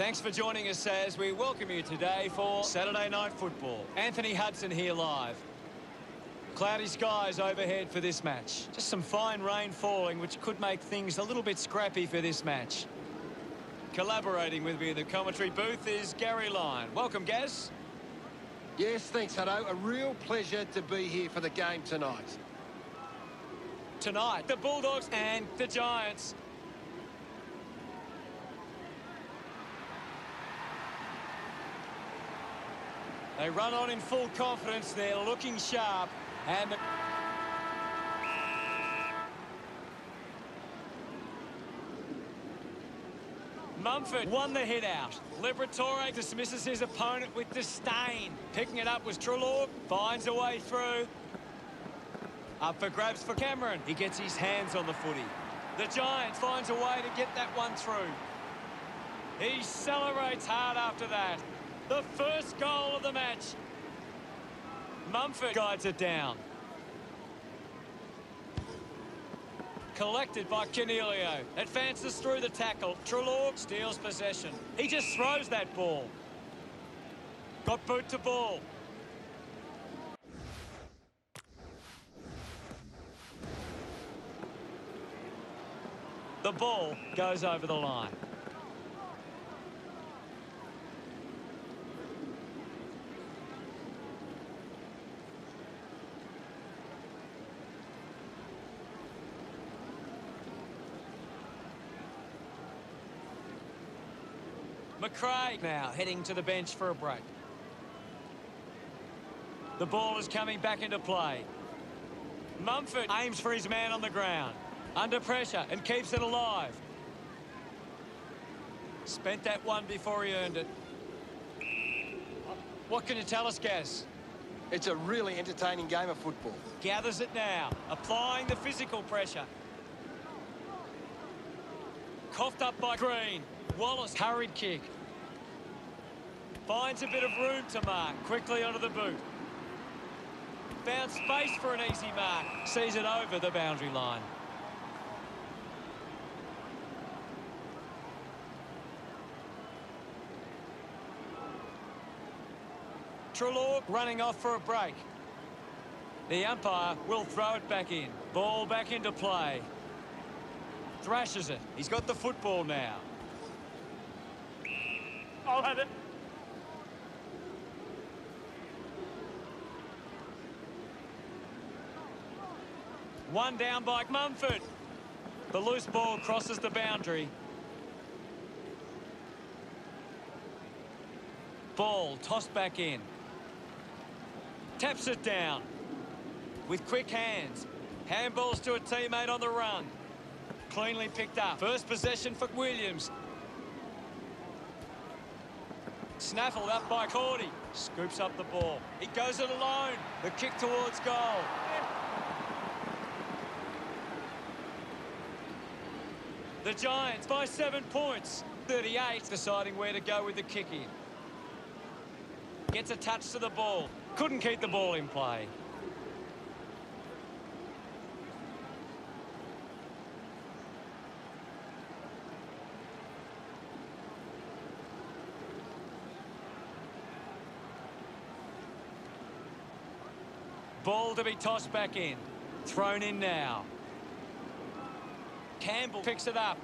Thanks for joining us as we welcome you today for Saturday Night Football. Anthony Hudson here live. Cloudy skies overhead for this match. Just some fine rain falling, which could make things a little bit scrappy for this match. Collaborating with me in the commentary booth is Gary Lyon. Welcome, Gaz. Yes, thanks, Hutto. A real pleasure to be here for the game tonight. Tonight, the Bulldogs and the Giants. They run on in full confidence. They're looking sharp. And Mumford won the hit out. Liberatore dismisses his opponent with disdain. Picking it up was Trelaw. Finds a way through. Up for grabs for Cameron. He gets his hands on the footy. The Giants finds a way to get that one through. He celebrates hard after that. The first goal of the match. Mumford guides it down. Collected by Cornelio. Advances through the tackle. Trelaw steals possession. He just throws that ball. Got boot to ball. The ball goes over the line. McRae now heading to the bench for a break. The ball is coming back into play. Mumford aims for his man on the ground. Under pressure and keeps it alive. Spent that one before he earned it. What can you tell us, Gaz? It's a really entertaining game of football. Gathers it now, applying the physical pressure. Coughed up by Green. Wallace, hurried kick. Finds a bit of room to mark. Quickly onto the boot. Found space for an easy mark. Sees it over the boundary line. Trelaw running off for a break. The umpire will throw it back in. Ball back into play. Thrashes it. He's got the football now. I'll have it. One down by Mumford. The loose ball crosses the boundary. Ball tossed back in. Taps it down. With quick hands. Handballs to a teammate on the run. Cleanly picked up. First possession for Williams. Snaffled up by Cordy. Scoops up the ball. He goes it alone. The kick towards goal. The Giants by 7 points. 38 deciding where to go with the kick in. Gets a touch to the ball. Couldn't keep the ball in play. Ball to be tossed back in. Thrown in now. Campbell picks it up.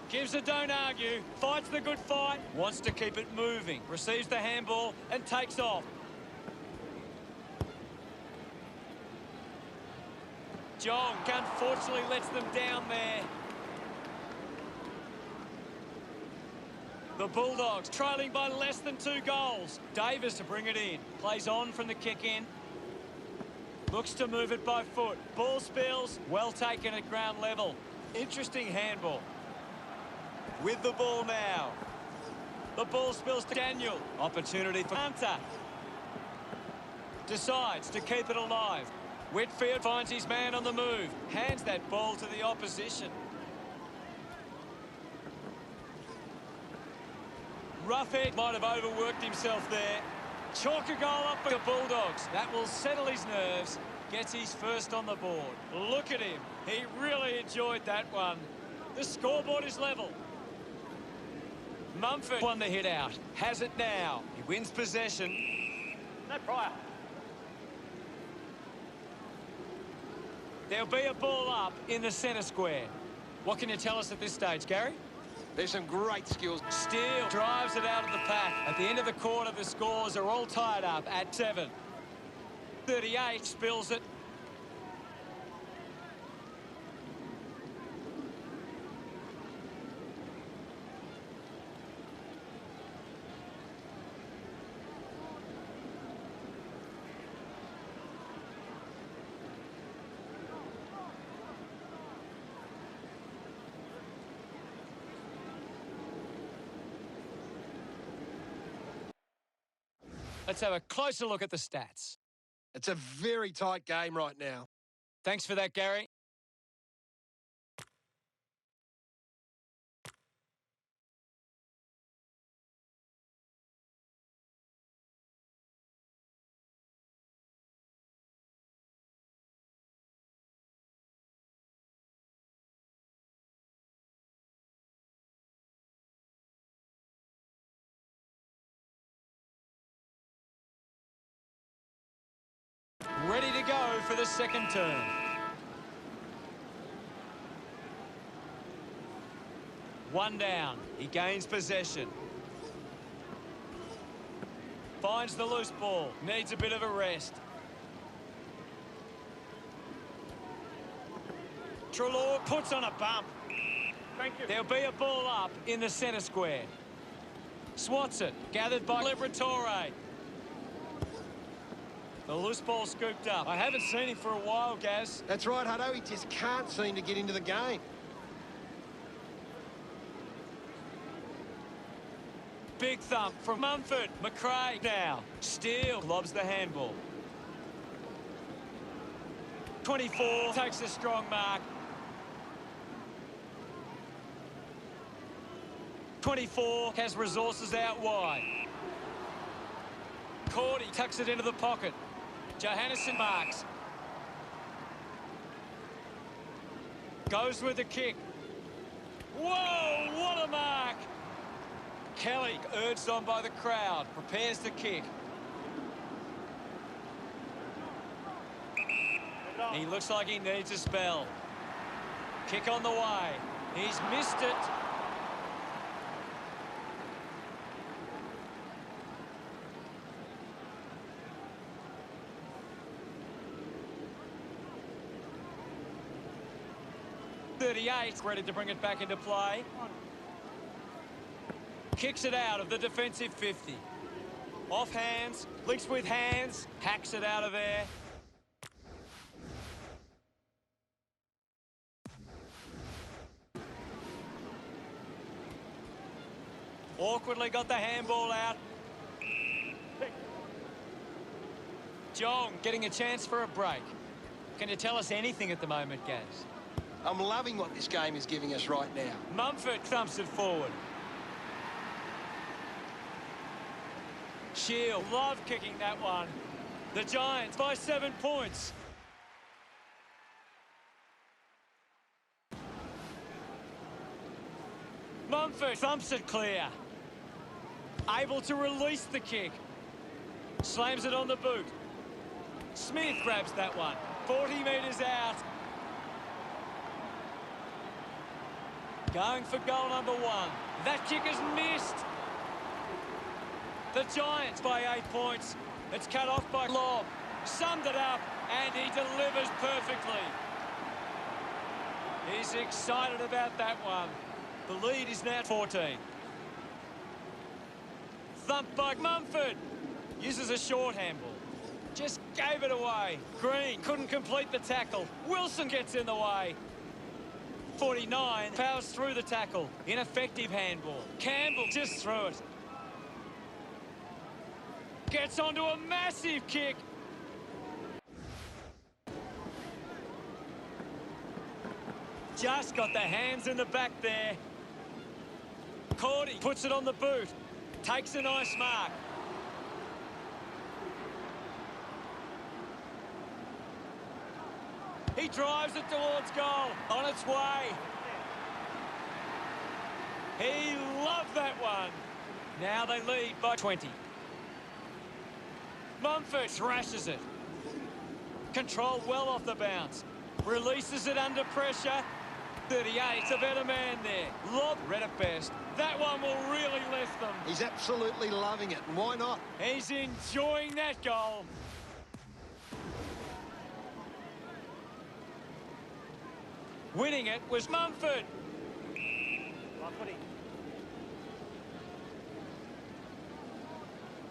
Gives a don't argue. Fights the good fight. Wants to keep it moving. Receives the handball and takes off. Jong unfortunately lets them down there. The Bulldogs trailing by less than 2 goals. Davis to bring it in. Plays on from the kick in. Looks to move it by foot. Ball spills. Well taken at ground level. Interesting handball. With the ball now. The ball spills to Daniel. Opportunity for Hunter. Decides to keep it alive. Whitfield finds his man on the move. Hands that ball to the opposition. Roughhead might have overworked himself there. Chalk a goal up for the Bulldogs. That will settle his nerves. Gets his first on the board. Look at him. He really enjoyed that one. The scoreboard is level. Mumford won the hit out. Has it now. He wins possession. No prior. There'll be a ball up in the centre square. What can you tell us at this stage, Gary? There's some great skills. Steele drives it out of the pack. At the end of the quarter, the scores are all tied up at 7. 38 spills it. Let's have a closer look at the stats. It's a very tight game right now. Thanks for that, Gary. Ready to go for the second turn. One down. He gains possession. Finds the loose ball. Needs a bit of a rest. Treloar puts on a bump. Thank you. There'll be a ball up in the centre square. Swats it. Gathered by Liberatore. The loose ball scooped up. I haven't seen him for a while, Gaz. That's right, Hutto. He just can't seem to get into the game. Big thump from Mumford. McRae now. Steele lobs the handball. 24 takes a strong mark. 24 has resources out wide. Cordy tucks it into the pocket. Johannesson marks. Goes with the kick. Whoa, what a mark! Kelly, urged on by the crowd, prepares the kick. He looks like he needs a spell. Kick on the way. He's missed it. Ready to bring it back into play. Kicks it out of the defensive 50. Off hands, links with hands, hacks it out of there. Awkwardly got the handball out. Jong getting a chance for a break. Can you tell us anything at the moment, Gaz? I'm loving what this game is giving us right now. Mumford thumps it forward. Shield, love kicking that one. The Giants by 7 points. Mumford thumps it clear. Able to release the kick. Slams it on the boot. Smith grabs that one. 40 metres out. Going for goal number 1. That kick is missed. The Giants by 8 points. It's cut off by Lobb. Summed it up, and he delivers perfectly. He's excited about that one. The lead is now 14. Thumped by Mumford. Uses a short handball. Just gave it away. Green couldn't complete the tackle. Wilson gets in the way. 49 powers through the tackle. Ineffective handball. Campbell just threw it. Gets onto a massive kick. Just got the hands in the back there. Cordy puts it on the boot. Takes a nice mark. He drives it towards goal. On its way. He loved that one. Now they lead by 20. Mumford thrashes it. Controlled well off the bounce. Releases it under pressure. 38, a better man there. Lob, read it best. That one will really lift them. He's absolutely loving it, and why not? He's enjoying that goal. Winning it was Mumford.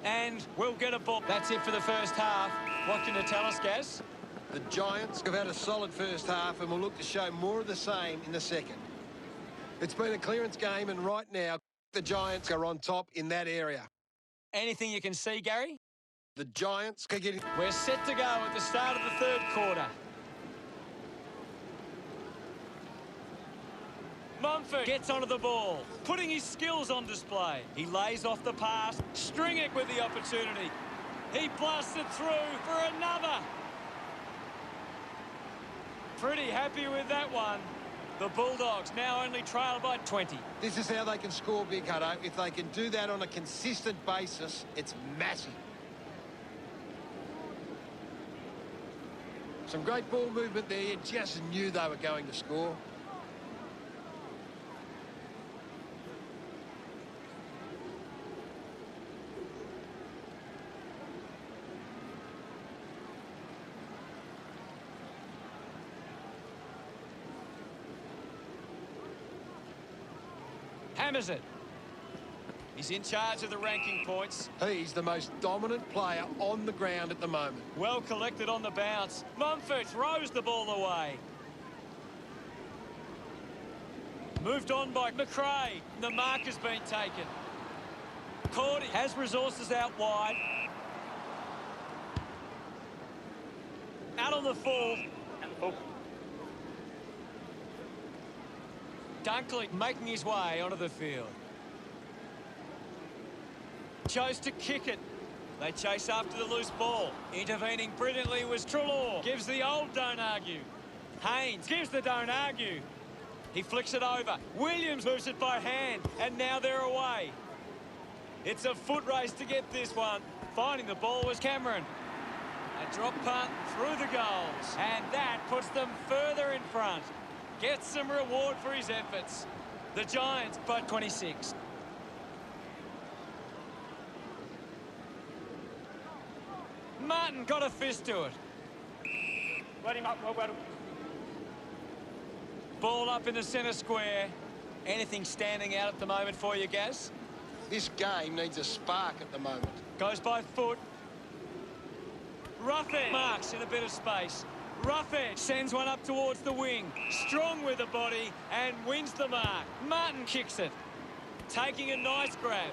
And we'll get a ball. That's it for the first half. What can you tell us, Gaz? The Giants have had a solid first half and will look to show more of the same in the second. It's been a clearance game, and right now, the Giants are on top in that area. Anything you can see, Gary? The Giants are getting... We're set to go at the start of the third quarter. Mumford gets onto the ball, putting his skills on display. He lays off the pass, Stringett with the opportunity. He blasts it through for another. Pretty happy with that one. The Bulldogs now only trail by 20. This is how they can score big, Hutto. If they can do that on a consistent basis, it's massive. Some great ball movement there. You just knew they were going to score. Hammers it. He's in charge of the ranking points. He's the most dominant player on the ground at the moment. Well collected on the bounce. Mumford throws the ball away. Moved on by McRae. The mark has been taken. Cordy has resources out wide. Out on the full. Dunkley making his way onto the field. Chose to kick it. They chase after the loose ball. Intervening brilliantly was Treloar. Gives the old don't argue. Haynes gives the don't argue. He flicks it over. Williams moves it by hand, and now they're away. It's a foot race to get this one. Finding the ball was Cameron. A drop punt through the goals, and that puts them further in front. Gets some reward for his efforts. The Giants by 26. Martin got a fist to it. Let him up, Roberto. Ball up in the centre square. Anything standing out at the moment for you, Gaz? This game needs a spark at the moment. Goes by foot. Roughhead marks in a bit of space. Roughhead sends one up towards the wing. Strong with the body and wins the mark. Martin kicks it. Taking a nice grab.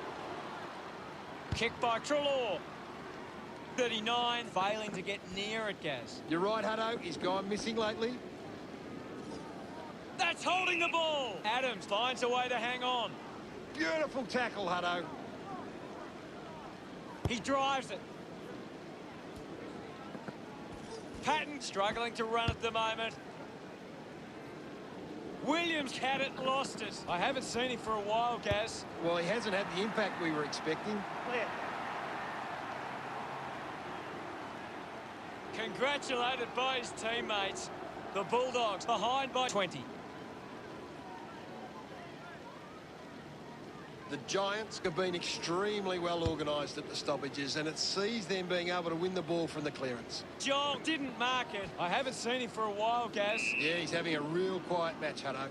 Kick by Treloar. 39, failing to get near it, Gaz. You're right, Hutto. He's gone missing lately. That's holding the ball. Adams finds a way to hang on. Beautiful tackle, Hutto. He drives it. Patton struggling to run at the moment. Williams had it, lost it. I haven't seen him for a while, Gaz. Well, he hasn't had the impact we were expecting. Clear. Congratulated by his teammates. The Bulldogs behind by 20. The Giants have been extremely well organised at the stoppages, and it sees them being able to win the ball from the clearance. John didn't mark it. I haven't seen him for a while, Gaz. Yeah, he's having a real quiet match, Hutto.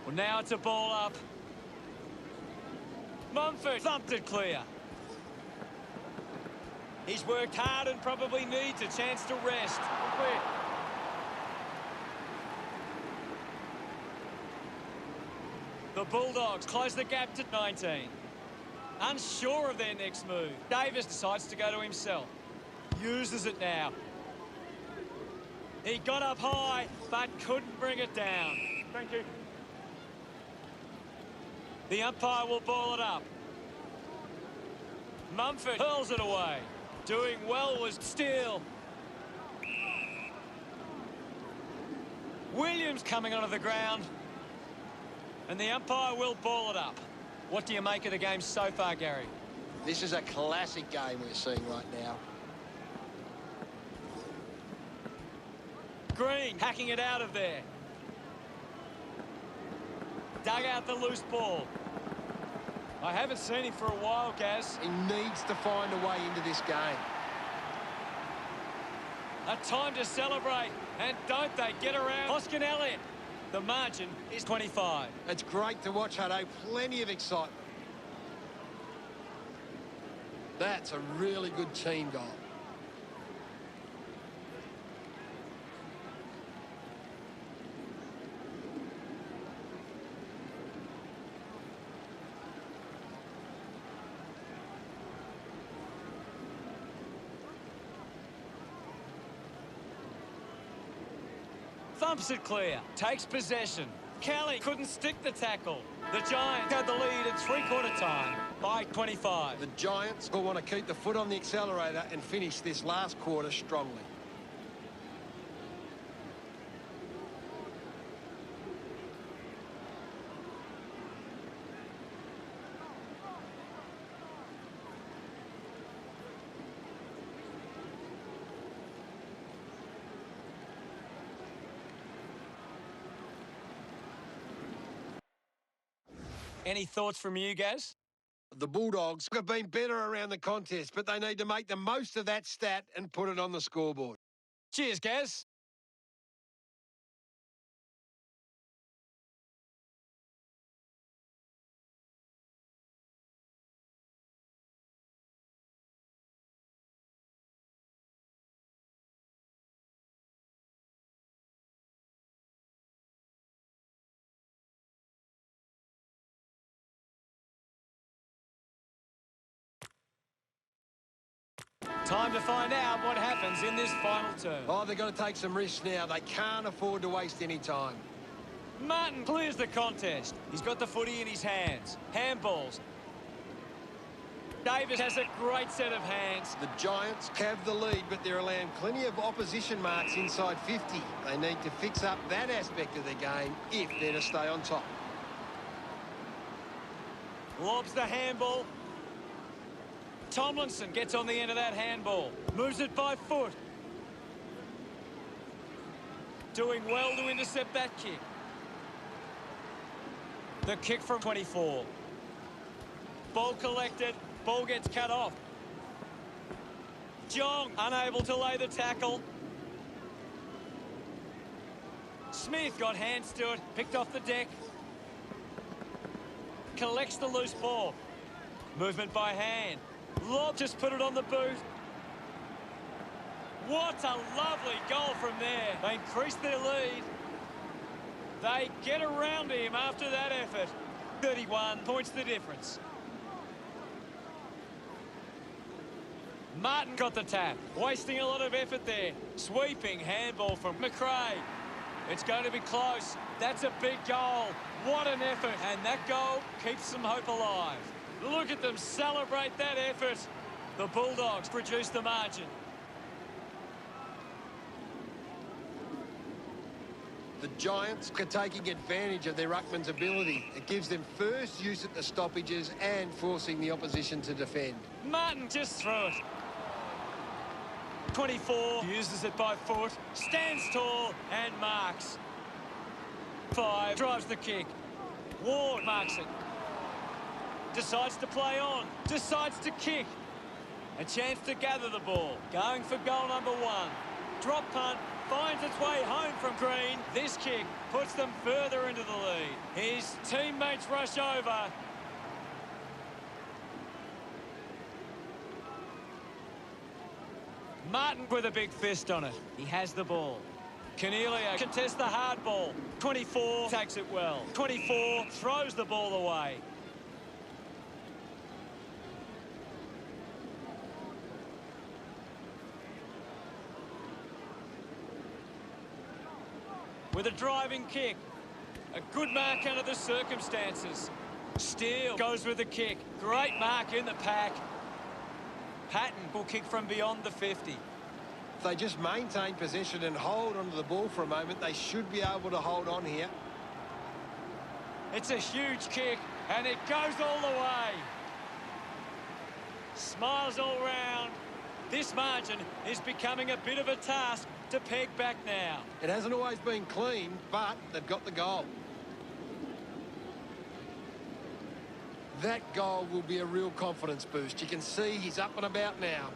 Well, now it's a ball up. Mumford thumped it clear. He's worked hard and probably needs a chance to rest. Clear. The Bulldogs close the gap to 19. Unsure of their next move. Davis decides to go to himself. Uses it now. He got up high, but couldn't bring it down. Thank you. The umpire will ball it up. Mumford hurls it away. Doing well was Steele. Williams coming onto the ground. And the umpire will ball it up. What do you make of the game so far, Gary? This is a classic game we're seeing right now. Green hacking it out of there. Dug out the loose ball. I haven't seen him for a while, Gaz. He needs to find a way into this game. A time to celebrate. And don't they get around Hoskin Elliott. The margin is 25. It's great to watch, Hutto. Plenty of excitement. That's a really good team goal. Thumps it clear. Takes possession. Kelly couldn't stick the tackle. The Giants had the lead at three-quarter time by 25. The Giants will want to keep the foot on the accelerator and finish this last quarter strongly. Any thoughts from you, Gaz? The Bulldogs have been better around the contest, but they need to make the most of that stat and put it on the scoreboard. Cheers, Gaz. Time to find out what happens in this final term. Oh, they've got to take some risks now. They can't afford to waste any time. Martin clears the contest. He's got the footy in his hands. Handballs. Davis has a great set of hands. The Giants have the lead, but they're allowing plenty of opposition marks inside 50. They need to fix up that aspect of their game if they're to stay on top. Lobs the handball. Tomlinson gets on the end of that handball. Moves it by foot. Doing well to intercept that kick. The kick from 24. Ball collected. Ball gets cut off. Jong unable to lay the tackle. Smith got hands to it. Picked off the deck. Collects the loose ball. Movement by hand. Lob just put it on the boot. What a lovely goal from there. They increase their lead. They get around him after that effort. 31 points the difference. Martin got the tap. Wasting a lot of effort there. Sweeping handball from McRae. It's going to be close. That's a big goal. What an effort. And that goal keeps some hope alive. Look at them celebrate that effort. The Bulldogs produce the margin. The Giants are taking advantage of their ruckman's ability. It gives them first use at the stoppages and forcing the opposition to defend. Martin just threw it. 24 uses it by foot, stands tall and marks. 5 drives the kick. Ward marks it. Decides to play on. Decides to kick. A chance to gather the ball. Going for goal number 1. Drop punt. Finds its way home from Green. This kick puts them further into the lead. His teammates rush over. Martin with a big fist on it. He has the ball. Cornelio contests the hard ball. 24 takes it well. 24 throws the ball away. With a driving kick. A good mark under the circumstances. Steele goes with the kick. Great mark in the pack. Patton will kick from beyond the 50. If they just maintain possession and hold onto the ball for a moment, they should be able to hold on here. It's a huge kick, and it goes all the way. Smiles all round. This margin is becoming a bit of a task to peg back now. It hasn't always been clean, but they've got the goal. That goal will be a real confidence boost. You can see he's up and about now.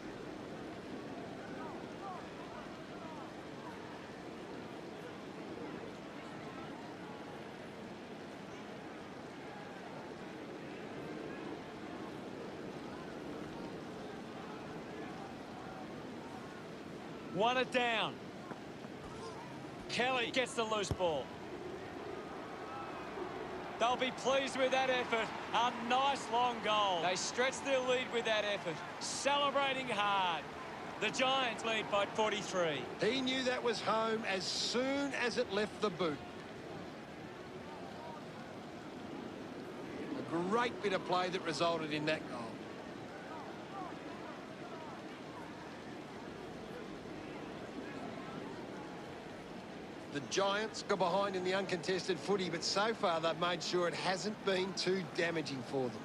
Won it down. Kelly gets the loose ball. They'll be pleased with that effort. A nice long goal. They stretch their lead with that effort. Celebrating hard. The Giants lead by 43. He knew that was home as soon as it left the boot. A great bit of play that resulted in that goal. The Giants go behind in the uncontested footy, but so far they've made sure it hasn't been too damaging for them.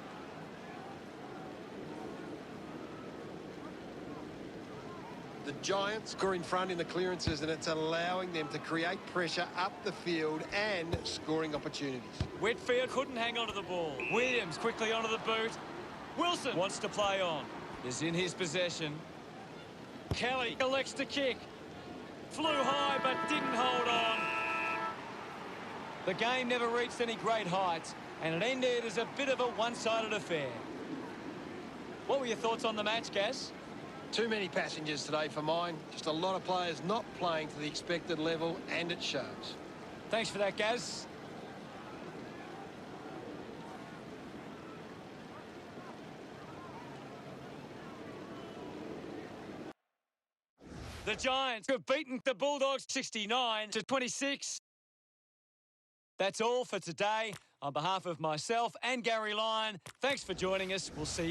The Giants are in front in the clearances, and it's allowing them to create pressure up the field and scoring opportunities. Whitfield couldn't hang on to the ball. Williams quickly onto the boot. Wilson wants to play on. Is in his possession. Kelly elects to kick. Flew high but didn't hold on. The game never reached any great heights, and it ended as a bit of a one-sided affair. What were your thoughts on the match, Gaz? Too many passengers today for mine. Just a lot of players not playing to the expected level, and it shows. Thanks for that, Gaz. The Giants have beaten the Bulldogs 69-26. That's all for today. On behalf of myself and Gary Lyon, thanks for joining us. We'll see you.